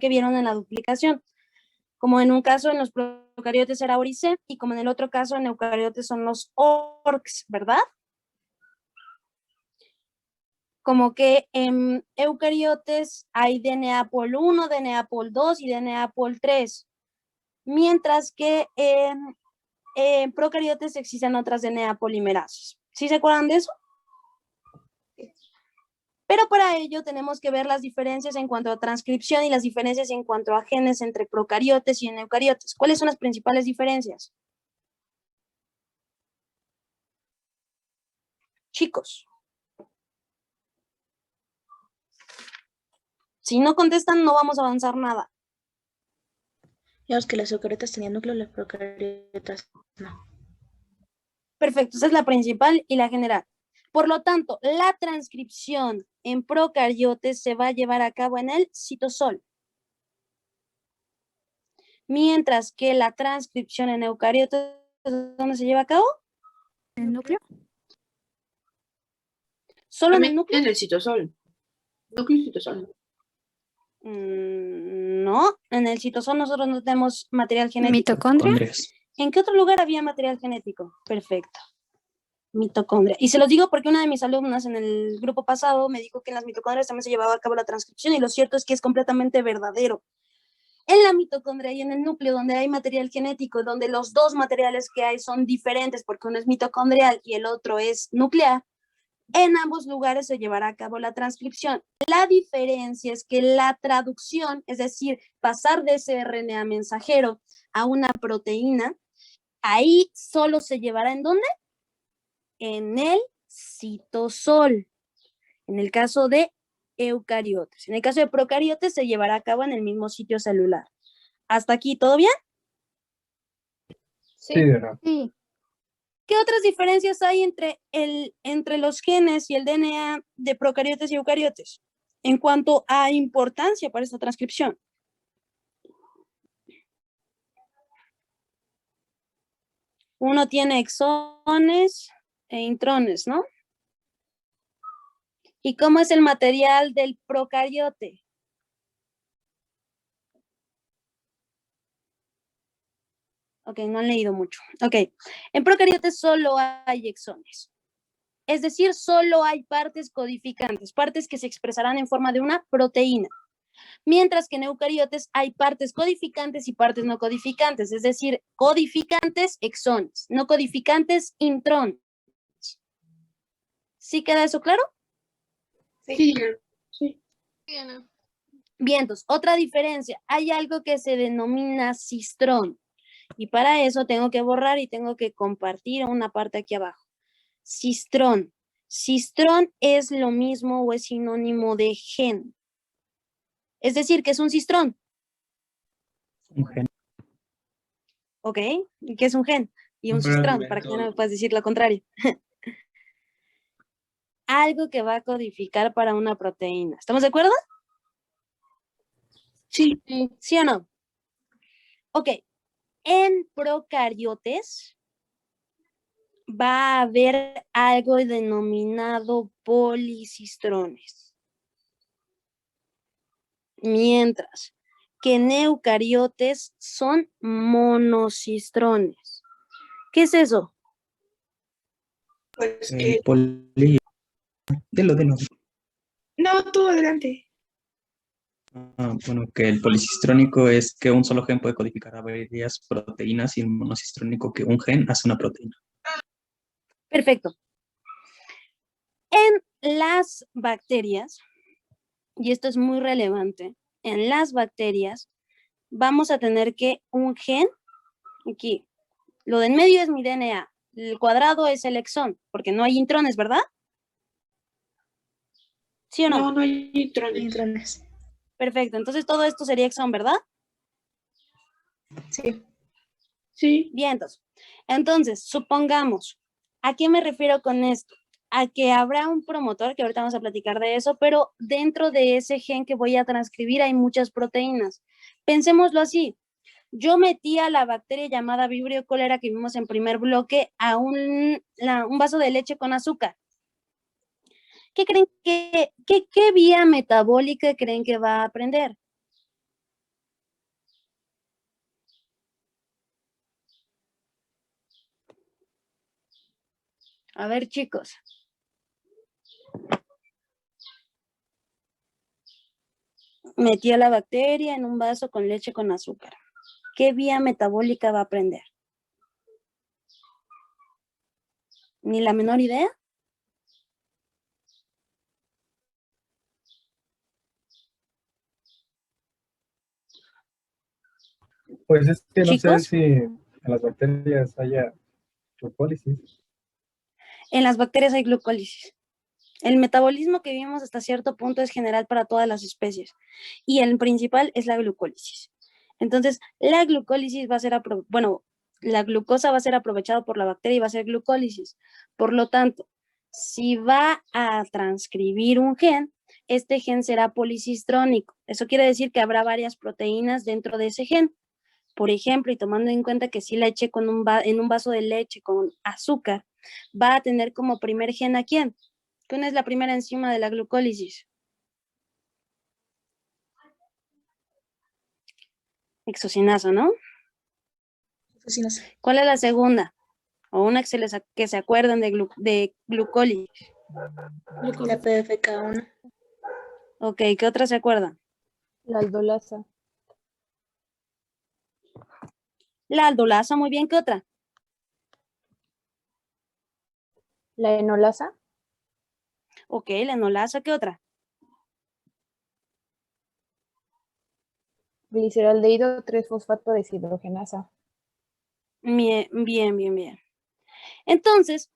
que vieron en la duplicación. Como en un caso en los procariotes era Orice y como en el otro caso en eucariotes son los ORCs, ¿verdad? Como que en eucariotes hay DNA pol 1, DNA pol 2 y DNA pol 3, mientras que en procariotes existen otras DNA polimerasas. ¿Sí se acuerdan de eso? Pero para ello tenemos que ver las diferencias en cuanto a transcripción y las diferencias en cuanto a genes entre procariotes y en eucariotes. ¿Cuáles son las principales diferencias? Chicos. Si no contestan, no vamos a avanzar nada. Digamos que las eucariotas tenían núcleo, las procariotas no. Perfecto, esa es la principal y la general. Por lo tanto, la transcripción en procariotes se va a llevar a cabo en el citosol. Mientras que la transcripción en eucariotes, ¿dónde se lleva a cabo? ¿En el núcleo? ¿Solo en el núcleo? En el citosol. Núcleo y citosol. No, en el citosol nosotros no tenemos material genético. ¿Mitocondria? ¿En qué otro lugar había material genético? Perfecto. Mitocondria. Y se los digo porque una de mis alumnas en el grupo pasado me dijo que en las mitocondrias también se llevaba a cabo la transcripción y lo cierto es que es completamente verdadero. En la mitocondria y en el núcleo donde hay material genético, donde los dos materiales que hay son diferentes porque uno es mitocondrial y el otro es nuclear, en ambos lugares se llevará a cabo la transcripción. La diferencia es que la traducción, es decir, pasar de ese RNA mensajero a una proteína, ahí solo se llevará ¿en dónde? En el citosol, en el caso de eucariotes. En el caso de procariotes se llevará a cabo en el mismo sitio celular. ¿Hasta aquí todo bien? Sí. Sí. ¿Qué otras diferencias hay entre los genes y el DNA de procariotes y eucariotes en cuanto a importancia para esta transcripción? Uno tiene exones e intrones, ¿no? ¿Y cómo es el material del procariote? Ok, no han leído mucho. Ok, en procariotes solo hay exones. Es decir, solo hay partes codificantes, partes que se expresarán en forma de una proteína. Mientras que en eucariotes hay partes codificantes y partes no codificantes, es decir, codificantes exones, no codificantes intrones. ¿Sí queda eso claro? Sí. Sí. Bien, entonces, otra diferencia, hay algo que se denomina cistrón y para eso tengo que borrar y tengo que compartir una parte aquí abajo. Cistrón. Cistrón es lo mismo o es sinónimo de gen. Es decir, que es un cistrón. Un gen. ¿Ok? ¿Y qué es un gen? Y un cistrón, para que no me puedas decir lo contrario. Algo que va a codificar para una proteína. ¿Estamos de acuerdo? Sí. ¿Sí o no? Ok. En procariotes va a haber algo denominado policistrones. Mientras que en eucariotes son monocistrones. ¿Qué es eso? Pues Delo. No, tú adelante. Bueno, que el policistrónico es que un solo gen puede codificar a varias proteínas y el monocistrónico que un gen hace una proteína. Perfecto. En las bacterias, y esto es muy relevante, en las bacterias vamos a tener que un gen, aquí, lo de en medio es mi DNA, el cuadrado es el exón, porque no hay intrones, ¿verdad? ¿Sí o no? No, no hay intrones. Intrones. Perfecto, entonces todo esto sería exón, ¿verdad? Sí. Sí. Bien, entonces, supongamos, ¿a qué me refiero con esto? A que habrá un promotor, que ahorita vamos a platicar de eso, pero dentro de ese gen que voy a transcribir hay muchas proteínas. Pensémoslo así, yo metí a la bacteria llamada Vibrio cholera que vimos en primer bloque a un vaso de leche con azúcar. ¿Qué creen qué vía metabólica creen que va a aprender? A ver, chicos. Metió la bacteria en un vaso con leche con azúcar. ¿Qué vía metabólica va a aprender? ¿Ni la menor idea? Pues es que no sé ¿Chicos? si en las bacterias haya glucólisis. En las bacterias hay glucólisis. El metabolismo que vimos hasta cierto punto es general para todas las especies y el principal es la glucólisis. Entonces, la glucólisis va a ser, la glucosa va a ser aprovechada por la bacteria y va a ser glucólisis. Por lo tanto, si va a transcribir un gen, este gen será policistrónico. Eso quiere decir que habrá varias proteínas dentro de ese gen. Por ejemplo, y tomando en cuenta que si leche en un vaso de leche con azúcar, va a tener como primer gen ¿a quién? ¿Quién es la primera enzima de la glucólisis? Exocinasa, ¿no? Exocinasa. ¿Cuál es la segunda? O una que se acuerdan de glucólisis. La PFK1. Ok, ¿qué otra se acuerdan? La aldolasa. La aldolasa, muy bien, ¿qué otra? La enolasa. Ok, la enolasa, ¿qué otra? Gliceraldehído 3-fosfato deshidrogenasa. Bien, bien, bien, bien. Entonces,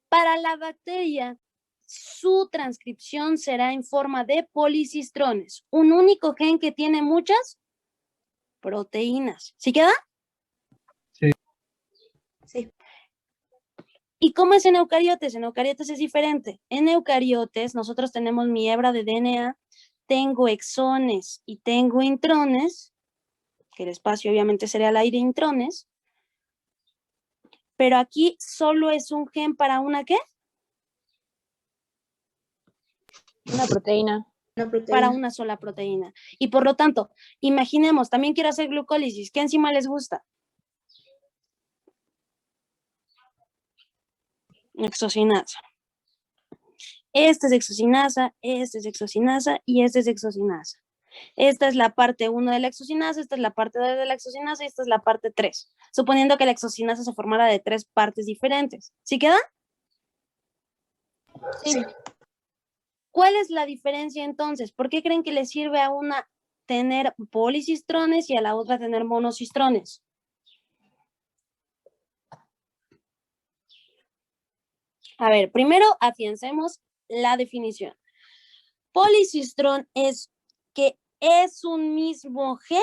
para la bacteria, su transcripción será en forma de policistrones, un único gen que tiene muchas proteínas. ¿Sí queda? Sí. ¿Y cómo es en eucariotes? En eucariotes es diferente. En eucariotes nosotros tenemos mi hebra de DNA, tengo exones y tengo intrones, que el espacio obviamente sería el aire intrones, pero aquí solo es un gen para una ¿qué? Una proteína. Una proteína. Para una sola proteína. Y por lo tanto, imaginemos, también quiero hacer glucólisis. ¿Qué enzima les gusta? Exocinasa. Esta es exocinasa, esta es exocinasa y esta es exocinasa. Esta es la parte 1 de la exocinasa, esta es la parte 2 de la exocinasa y esta es la parte 3. Suponiendo que la exocinasa se formara de 3 partes diferentes. ¿Sí queda? Sí. ¿Cuál es la diferencia entonces? ¿Por qué creen que le sirve a una tener policistones y a la otra tener monocistones? A ver, primero afiancemos la definición. Policistrón es que es un mismo gen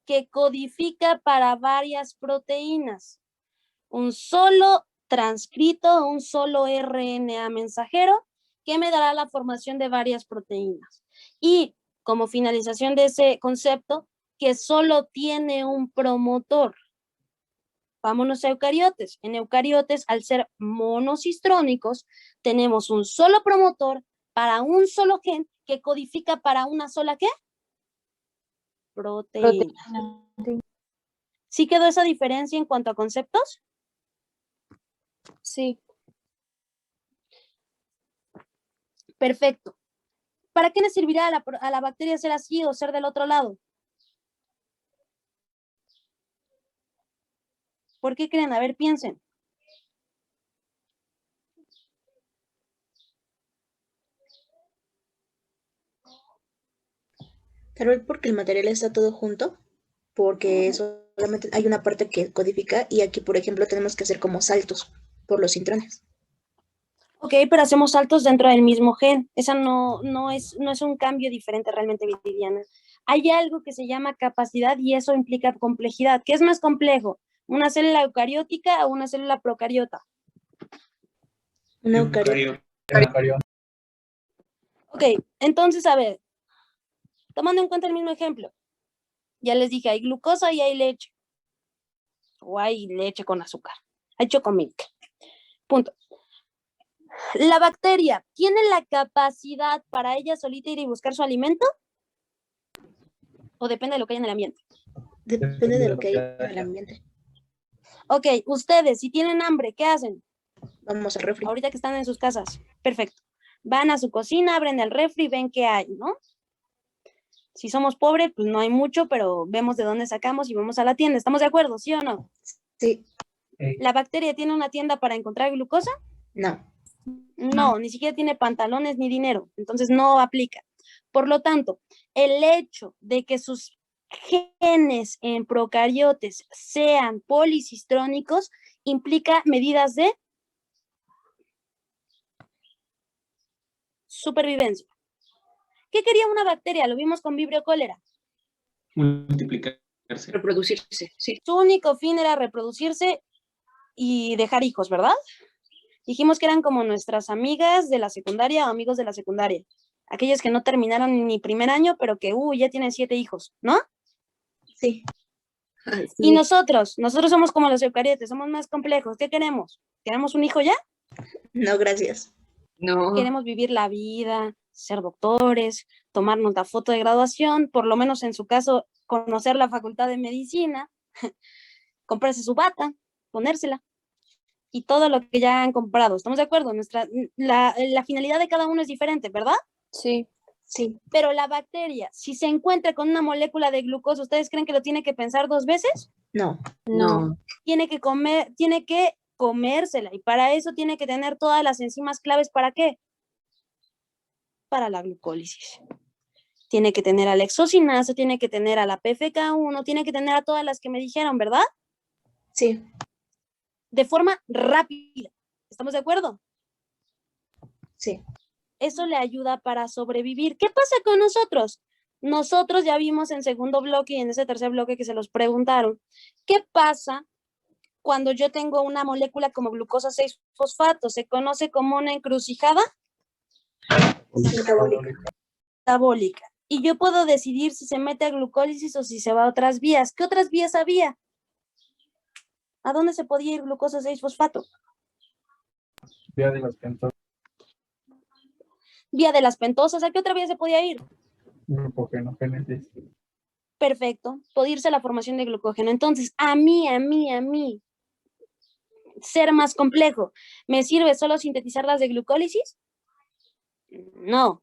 que codifica para varias proteínas. Un solo transcrito, un solo RNA mensajero que me dará la formación de varias proteínas. Y como finalización de ese concepto, que solo tiene un promotor. Vámonos a eucariotes. En eucariotes, al ser monosistrónicos, tenemos un solo promotor para un solo gen que codifica para una sola ¿qué? Proteína. Sí. ¿Sí quedó esa diferencia en cuanto a conceptos? Sí. Perfecto. ¿Para qué le servirá a la bacteria ser así o ser del otro lado? ¿Por qué creen? A ver, piensen. Tal vez porque el material está todo junto, porque solamente hay una parte que codifica y aquí, por ejemplo, tenemos que hacer como saltos por los intrones. Ok, pero hacemos saltos dentro del mismo gen. Esa no es un cambio diferente realmente, Viridiana. Hay algo que se llama capacidad y eso implica complejidad. ¿Qué es más complejo? ¿Una célula eucariótica o una célula procariota? Una eucariota. Ok, entonces, a ver, tomando en cuenta el mismo ejemplo, ya les dije, hay glucosa y hay leche. O hay leche con azúcar. Hay chocomilk. Punto. ¿La bacteria tiene la capacidad para ella solita ir y buscar su alimento? ¿O depende de lo que hay en el ambiente? Depende de lo que hay en el ambiente. Ok, ustedes, si tienen hambre, ¿qué hacen? Vamos al refri. Ahorita que están en sus casas. Perfecto. Van a su cocina, abren el refri, ven qué hay, ¿no? Si somos pobres, pues no hay mucho, pero vemos de dónde sacamos y vamos a la tienda. ¿Estamos de acuerdo, sí o no? Sí, ¿La bacteria tiene una tienda para encontrar glucosa? no. No, ni siquiera tiene pantalones ni dinero, entonces no aplica. Por lo tanto, el hecho de que sus genes en procariotes sean policistrónicos implica medidas de supervivencia. ¿Qué quería una bacteria? Lo vimos con Vibrio cólera. Multiplicarse. Reproducirse, sí. Su único fin era reproducirse y dejar hijos, ¿verdad? Dijimos que eran como nuestras amigas de la secundaria o amigos de la secundaria. Aquellas que no terminaron ni primer año, pero que ya tienen 7 hijos, ¿no? Sí, Y nosotros somos como los eucariotes, somos más complejos. ¿Qué queremos? ¿Queremos un hijo ya? no, gracias. No. Queremos vivir la vida, ser doctores, tomarnos la foto de graduación, por lo menos en su caso, conocer la facultad de medicina, comprarse su bata, ponérsela y todo lo que ya han comprado. ¿Estamos de acuerdo? La finalidad de cada uno es diferente, ¿verdad? Sí. Sí, Pero la bacteria, si se encuentra con una molécula de glucosa, ¿ustedes creen que lo tiene que pensar 2 veces? no. No. Tiene que comérsela y para eso tiene que tener todas las enzimas claves. ¿Para qué? Para la glucólisis. Tiene que tener a la exocinasa, tiene que tener a la PFK1, tiene que tener a todas las que me dijeron, ¿verdad? Sí, De forma rápida. ¿Estamos de acuerdo? sí. Eso le ayuda para sobrevivir. ¿Qué pasa con nosotros? Nosotros ya vimos en segundo bloque y en ese tercer bloque que se los preguntaron. ¿Qué pasa cuando yo tengo una molécula como glucosa 6-fosfato? ¿Se conoce como una encrucijada metabólica? Y yo puedo decidir si se mete a glucólisis o si se va a otras vías. ¿Qué otras vías había? ¿A dónde se podía ir glucosa 6-fosfato? Vía de las pentosas, Vía de las pentosas. ¿A qué otra vía se podía ir? glucogenogénesis. Perfecto. Podía irse a la formación de glucógeno. Entonces, a mí, ser más complejo, ¿me sirve solo sintetizar las de glucólisis? No.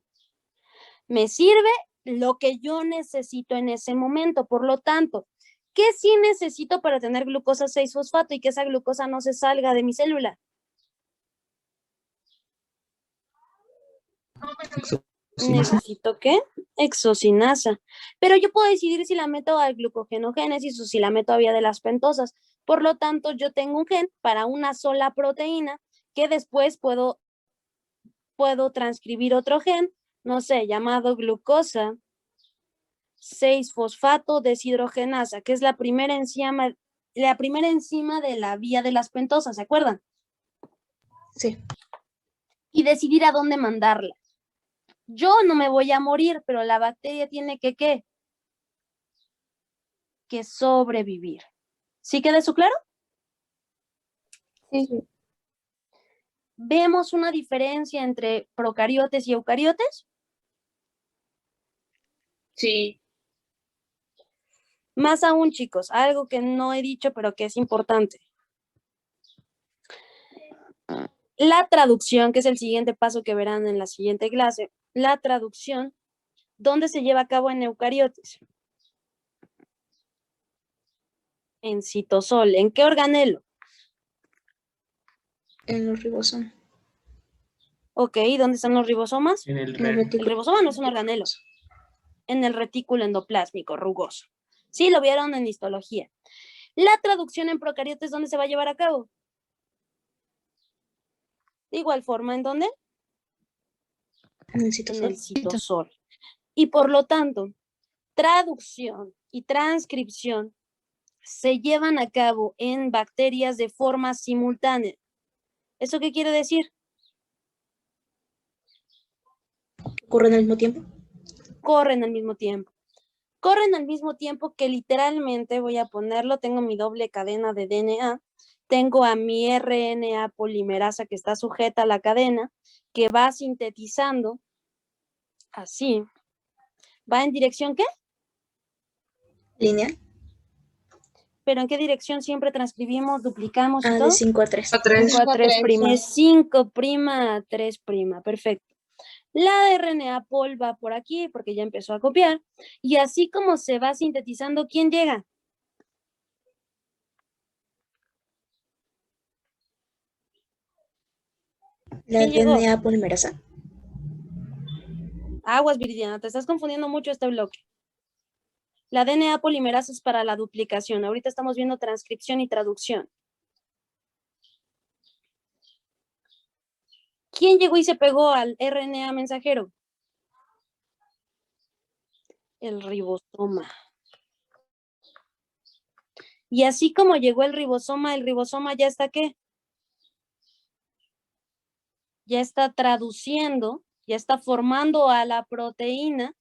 Me sirve lo que yo necesito en ese momento. Por lo tanto, ¿qué sí necesito para tener glucosa 6-fosfato y que esa glucosa no se salga de mi célula? ¿Necesito qué? Exocinasa. Pero yo puedo decidir si la meto al glucogenogénesis o si la meto a vía de las pentosas. Por lo tanto, yo tengo un gen para una sola proteína que después puedo transcribir otro gen, no sé, llamado glucosa 6-fosfato deshidrogenasa, que es la primera enzima de la vía de las pentosas, ¿se acuerdan? Sí, Y decidir a dónde mandarla. Yo no me voy a morir, pero la bacteria tiene que, ¿qué? Que sobrevivir. ¿Sí queda eso claro? Sí. ¿Vemos una diferencia entre procariotes y eucariotes? Sí. Más aún, chicos, algo que no he dicho, pero que es importante. La traducción, que es el siguiente paso que verán en la siguiente clase, la traducción, ¿dónde se lleva a cabo en eucariotes? En citosol. ¿En qué organelo? en los ribosomas. Ok, ¿dónde están los ribosomas? En el En el El ribosoma no es un organelo. En el retículo endoplásmico rugoso. Sí, lo vieron en histología. La traducción en procariotes, ¿dónde se va a llevar a cabo? De igual forma, ¿en dónde? En el En citosol. el citosol. Y por lo tanto, traducción y transcripción se llevan a cabo en bacterias de forma simultánea. ¿Eso qué quiere decir? ¿Ocurren al mismo tiempo? Corren al mismo tiempo. Corren al mismo tiempo que literalmente, voy a ponerlo, tengo mi doble cadena de DNA, tengo a mi RNA polimerasa que está sujeta a la cadena, que va sintetizando, así, ¿va en dirección qué? ¿Lineal? pero ¿en qué dirección siempre transcribimos, duplicamos y Ah, todo? de 5 a 3. 5 a 3 prima. De 5' a 3', perfecto. La de RNA Pol va por aquí porque ya empezó a copiar. Y así como se va sintetizando, ¿quién llega? La ¿Quién llegó? DNA polimerasa. Aguas, Viridiana, te estás confundiendo mucho este bloque. La DNA polimerasa es para la duplicación. Ahorita estamos viendo transcripción y traducción. ¿Quién llegó y se pegó al RNA mensajero? El ribosoma. Y así como llegó el ribosoma ya está ¿qué? Ya está traduciendo, ya está formando a la proteína,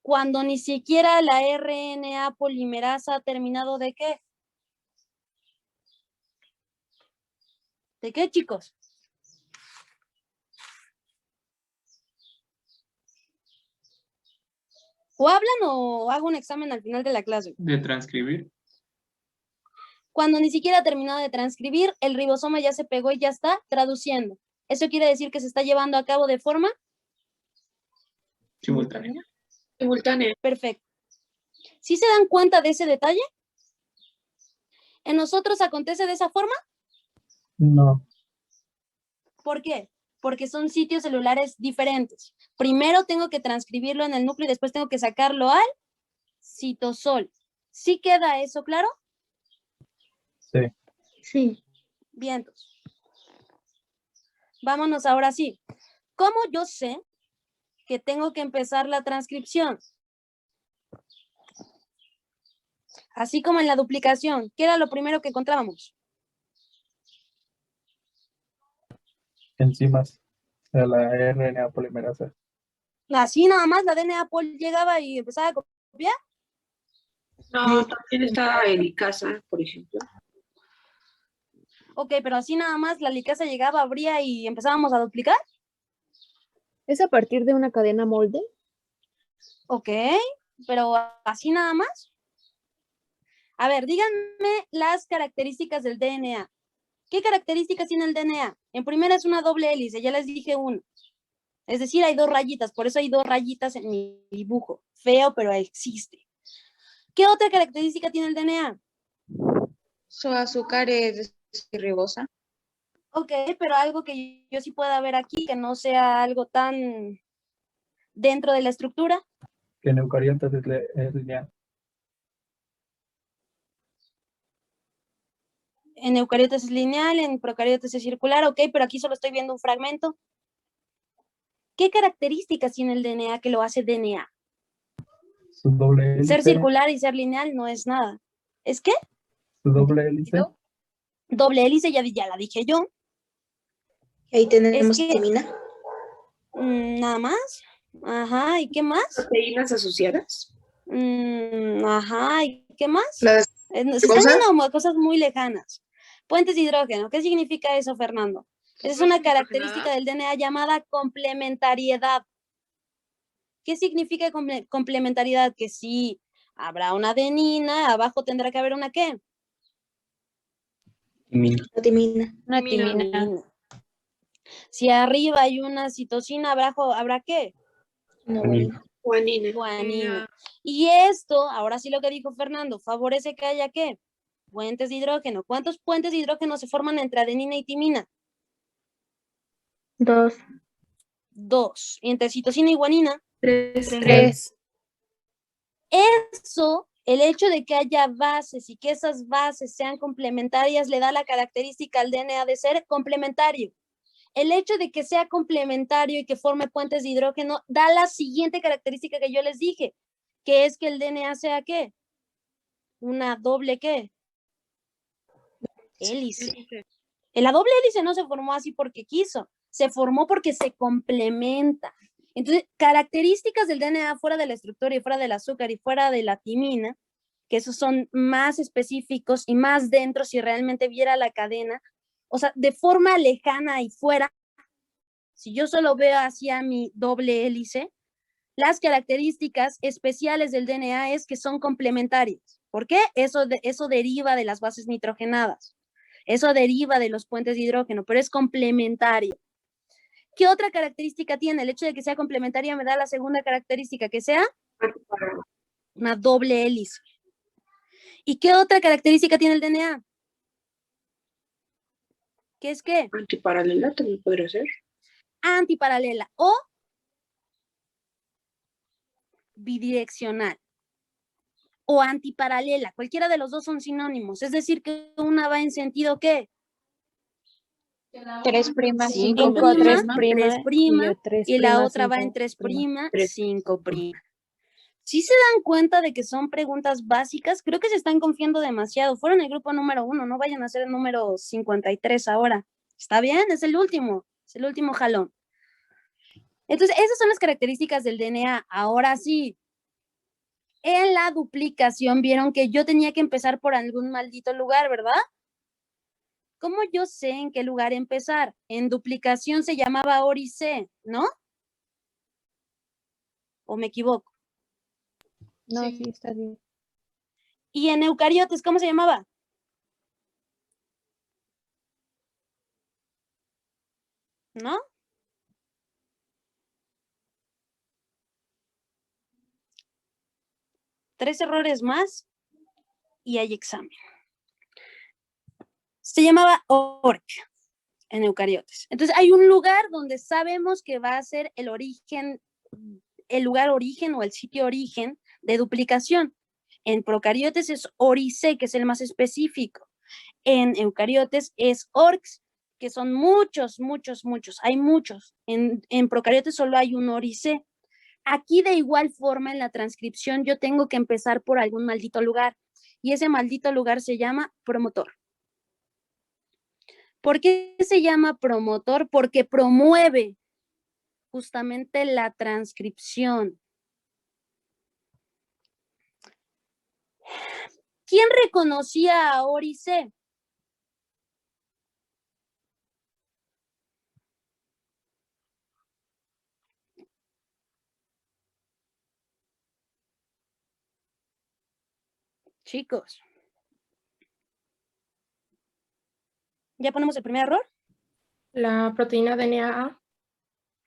cuando ni siquiera la RNA polimerasa ha terminado ¿de qué? ¿De qué, chicos? ¿O hablan o hago un examen al final de la clase? De transcribir. Cuando ni siquiera ha terminado de transcribir, el ribosoma ya se pegó y ya está traduciendo. Eso quiere decir que se está llevando a cabo de forma Simultáneo. Simultánea. perfecta. ¿Sí se dan cuenta de ese detalle? ¿En nosotros acontece de esa forma? No. ¿Por qué? Porque son sitios celulares diferentes. Primero tengo que transcribirlo en el núcleo y después tengo que sacarlo al citosol. ¿Sí queda eso claro? Sí. Sí. Bien. Vámonos ahora sí. ¿Cómo yo sé que tengo que empezar la transcripción? Así como en la duplicación, ¿qué era lo primero que encontrábamos? Enzimas de la RNA polimerasa. Así nada más la DNA Pol llegaba y empezaba a copiar. No, también está helicasa, por ejemplo. Ok, pero así nada más la licasa llegaba, abría y empezábamos a duplicar. ¿Es a partir de una cadena molde? Ok, pero así nada más. A ver, díganme las características del DNA. ¿Qué características tiene el DNA? En primera es una doble hélice, ya les dije uno. Es decir, hay 2 rayitas, por eso hay 2 rayitas en mi dibujo. Feo, pero existe. ¿Qué otra característica tiene el DNA? Su azúcar es ribosa. Ok, pero algo que yo sí pueda ver aquí, que no sea algo tan dentro de la estructura. Que en eucariotas es lineal. En eucariotas es lineal, en procariotas es circular, ok, pero aquí solo estoy viendo un fragmento. ¿Qué características tiene el DNA que lo hace DNA? Su doble hélice. Ser circular y ser lineal no es nada. ¿Es qué? Su doble hélice. Doble hélice, ya la dije yo. Ahí tenemos que- timina. Nada más. Ajá, ¿y qué más? Proteínas asociadas. Ajá, ¿y qué más? Las Se están yendo como a cosas muy lejanas. Puentes de hidrógeno, ¿qué significa eso, Fernando? Es una característica del DNA llamada complementariedad. ¿Qué significa complementariedad? Que si habrá una adenina, abajo tendrá que haber una ¿qué? Timina. La timina. Una Timina. timina. Si arriba hay una citosina, abajo habrá ¿qué? Una Guanina. guanina. Guanina. Y esto, ahora sí lo que dijo Fernando, favorece que haya ¿qué? Puentes de hidrógeno. ¿Cuántos puentes de hidrógeno se forman entre adenina y timina? 2. 2. ¿Y entre citosina y guanina? 3. Eso, el hecho de que haya bases y que esas bases sean complementarias le da la característica al DNA de ser complementario. El hecho de que sea complementario y que forme puentes de hidrógeno da la siguiente característica que yo les dije, que es que el DNA sea ¿qué? Una doble ¿qué? Hélice. La doble hélice no se formó así porque quiso, se formó porque se complementa. Entonces, características del DNA fuera de la estructura y fuera del azúcar y fuera de la timina, que esos son más específicos y más dentro si realmente viera la cadena, o sea, de forma lejana y fuera, si yo solo veo hacia mi doble hélice, las características especiales del DNA es que son complementarias. ¿Por qué? Eso deriva de las bases nitrogenadas. Eso deriva de los puentes de hidrógeno, pero es complementario. ¿Qué otra característica tiene? El hecho de que sea complementaria me da la segunda característica, que sea una doble hélice. ¿Y qué otra característica tiene el DNA? ¿Qué es qué? Antiparalela también podría ser. Antiparalela o bidireccional o antiparalela. Cualquiera de los dos son sinónimos. Es decir, que una va en sentido ¿qué? 3', 5', 3', 3', y la otra va en 5'. 3', 5'. ¿Sí se dan cuenta de que son preguntas básicas? Creo que se están confiando demasiado. Fueron el grupo número 1, no vayan a ser el número 53 ahora. ¿Está bien? Es el último jalón. Entonces, esas son las características del DNA. Ahora sí, en la duplicación vieron que yo tenía que empezar por algún maldito lugar, ¿verdad? ¿Cómo yo sé en qué lugar empezar? En duplicación se llamaba ORIC, ¿no? ¿O me equivoco? No, sí, está bien. Y en eucariotes, ¿cómo se llamaba? ¿No? Tres errores más y hay examen. Se llamaba ORC en eucariotes. Entonces hay un lugar donde sabemos que va a ser el origen, el lugar origen o el sitio origen de duplicación. En procariotes es ORIC, que es el más específico. En eucariotes es ORCs, que son muchos. Hay muchos. En procariotes solo hay un ORIC. Aquí de igual forma en la transcripción yo tengo que empezar por algún maldito lugar y ese maldito lugar se llama promotor. ¿Por qué se llama promotor? Porque promueve justamente la transcripción. ¿Quién reconocía a ORIC? Chicos. ¿Ya ponemos el primer error? La proteína DNA.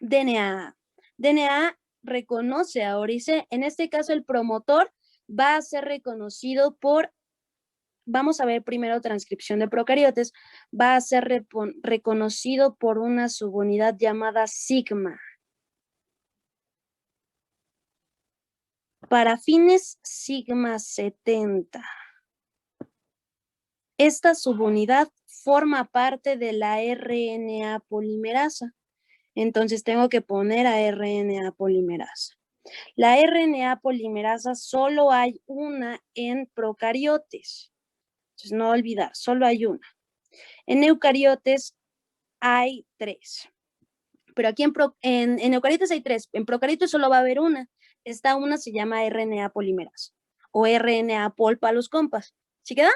DNA reconoce a ORIC. En este caso el promotor va a ser reconocido por, vamos a ver primero transcripción de procariotes, va a ser reconocido por una subunidad llamada sigma. Para fines sigma 70. Esta subunidad forma parte de la RNA polimerasa. Entonces tengo que poner a RNA polimerasa. La RNA polimerasa solo hay una en procariotes. Entonces no olvidar, solo hay una. En eucariotes hay 3. Pero aquí en eucariotes hay 3. En procariotes solo va a haber una. Esta una se llama RNA polimerasa o RNA pol para los compas. ¿Sí queda?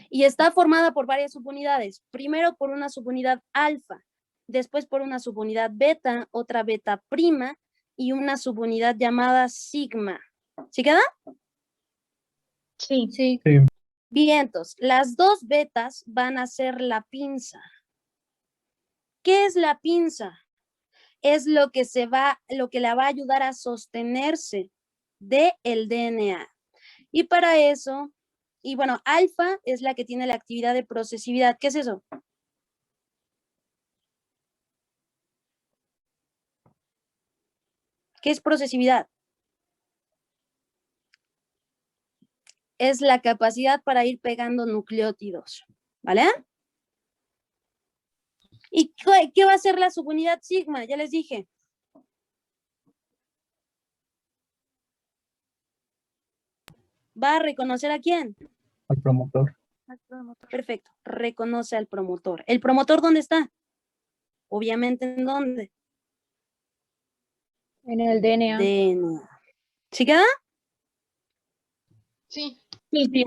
Y está formada por varias subunidades. Primero por una subunidad alfa, después por una subunidad beta, otra beta prima y una subunidad llamada sigma. ¿Sí queda? Sí. Vientos. Las dos betas van a ser la pinza. ¿Qué es la pinza? Es lo que la va a ayudar a sostenerse del DNA. Y para eso, y bueno, alfa es la que tiene la actividad de procesividad. ¿Qué es eso? ¿Qué es procesividad? Es la capacidad para ir pegando nucleótidos, ¿vale? ¿Y qué va a ser la subunidad sigma? Ya les dije. ¿Va a reconocer a quién? Al promotor. Perfecto, reconoce al promotor. ¿El promotor dónde está? Obviamente, ¿en dónde? En el DNA. ¿Sí queda? Sí. Sí.